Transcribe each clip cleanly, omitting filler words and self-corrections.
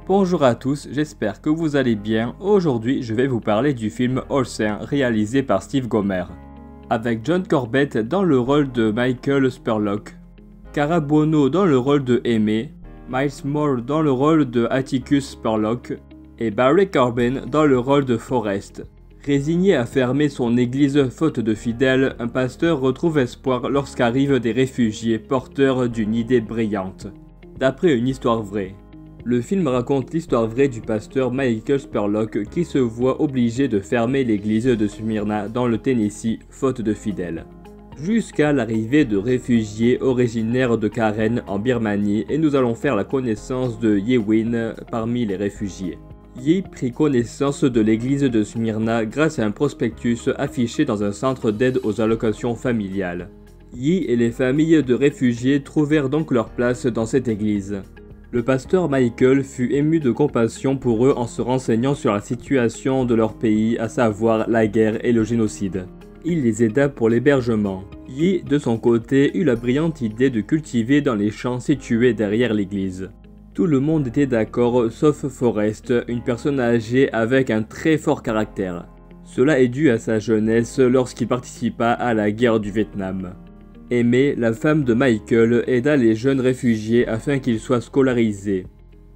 Bonjour à tous, j'espère que vous allez bien. Aujourd'hui, je vais vous parler du film All Saints réalisé par Steve Gomer, avec John Corbett dans le rôle de Michael Spurlock, Cara Buono dans le rôle de Aimee, Miles Moore dans le rôle de Atticus Spurlock et Barry Corbin dans le rôle de Forrest. Résigné à fermer son église faute de fidèles, un pasteur retrouve espoir lorsqu'arrivent des réfugiés porteurs d'une idée brillante. D'après une histoire vraie. Le film raconte l'histoire vraie du pasteur Michael Spurlock qui se voit obligé de fermer l'église de Smyrna dans le Tennessee faute de fidèles. Jusqu'à l'arrivée de réfugiés originaires de Karen en Birmanie et nous allons faire la connaissance de Ye Win parmi les réfugiés. Ye prit connaissance de l'église de Smyrna grâce à un prospectus affiché dans un centre d'aide aux allocations familiales. Ye et les familles de réfugiés trouvèrent donc leur place dans cette église. Le pasteur Michael fut ému de compassion pour eux en se renseignant sur la situation de leur pays, à savoir la guerre et le génocide. Il les aida pour l'hébergement. Ye, de son côté, eut la brillante idée de cultiver dans les champs situés derrière l'église. Tout le monde était d'accord, sauf Forrest, une personne âgée avec un très fort caractère. Cela est dû à sa jeunesse lorsqu'il participa à la guerre du Vietnam. Aimee, la femme de Michael, aida les jeunes réfugiés afin qu'ils soient scolarisés.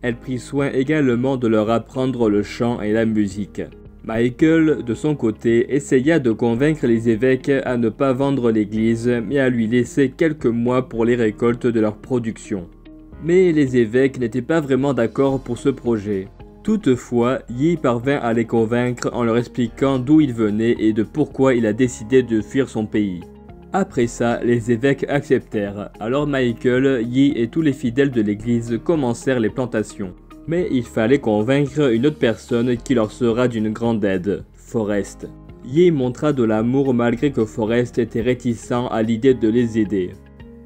Elle prit soin également de leur apprendre le chant et la musique. Michael, de son côté, essaya de convaincre les évêques à ne pas vendre l'église, mais à lui laisser quelques mois pour les récoltes de leur production. Mais les évêques n'étaient pas vraiment d'accord pour ce projet. Toutefois, Ye parvint à les convaincre en leur expliquant d'où il venait et de pourquoi il a décidé de fuir son pays. Après ça, les évêques acceptèrent. Alors Michael, Ye et tous les fidèles de l'église commencèrent les plantations. Mais il fallait convaincre une autre personne qui leur sera d'une grande aide, Forrest. Ye montra de l'amour malgré que Forrest était réticent à l'idée de les aider.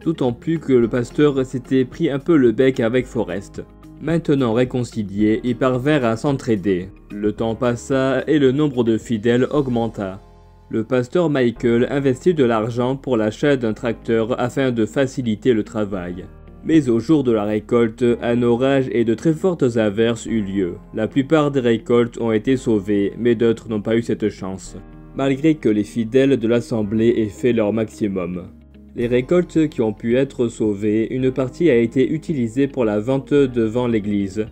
D'autant plus que le pasteur s'était pris un peu le bec avec Forrest. Maintenant réconciliés, ils parvinrent à s'entraider. Le temps passa et le nombre de fidèles augmenta. Le pasteur Michael investit de l'argent pour l'achat d'un tracteur afin de faciliter le travail. Mais au jour de la récolte, un orage et de très fortes averses eurent lieu. La plupart des récoltes ont été sauvées, mais d'autres n'ont pas eu cette chance, malgré que les fidèles de l'assemblée aient fait leur maximum. Les récoltes qui ont pu être sauvées, une partie a été utilisée pour la vente devant l'église,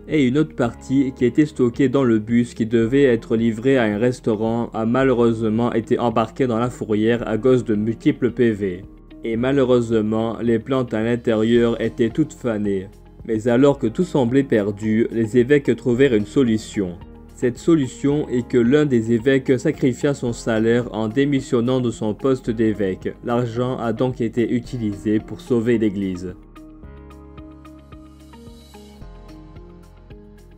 et une autre partie qui était stockée dans le bus qui devait être livré à un restaurant a malheureusement été embarquée dans la fourrière à cause de multiples PV. Et malheureusement, les plantes à l'intérieur étaient toutes fanées. Mais alors que tout semblait perdu, les évêques trouvèrent une solution. Cette solution est que l'un des évêques sacrifia son salaire en démissionnant de son poste d'évêque. L'argent a donc été utilisé pour sauver l'église.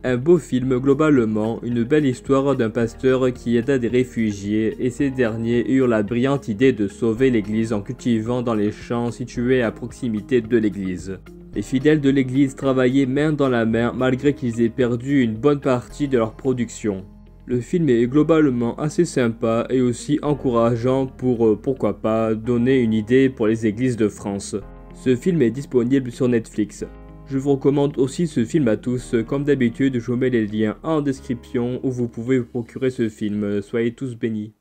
Un beau film globalement, une belle histoire d'un pasteur qui aida des réfugiés et ces derniers eurent la brillante idée de sauver l'église en cultivant dans les champs situés à proximité de l'église. Les fidèles de l'église travaillaient main dans la main malgré qu'ils aient perdu une bonne partie de leur production. Le film est globalement assez sympa et aussi encourageant pour, pourquoi pas, donner une idée pour les églises de France. Ce film est disponible sur Netflix. Je vous recommande aussi ce film à tous, comme d'habitude je vous mets les liens en description où vous pouvez vous procurer ce film, soyez tous bénis.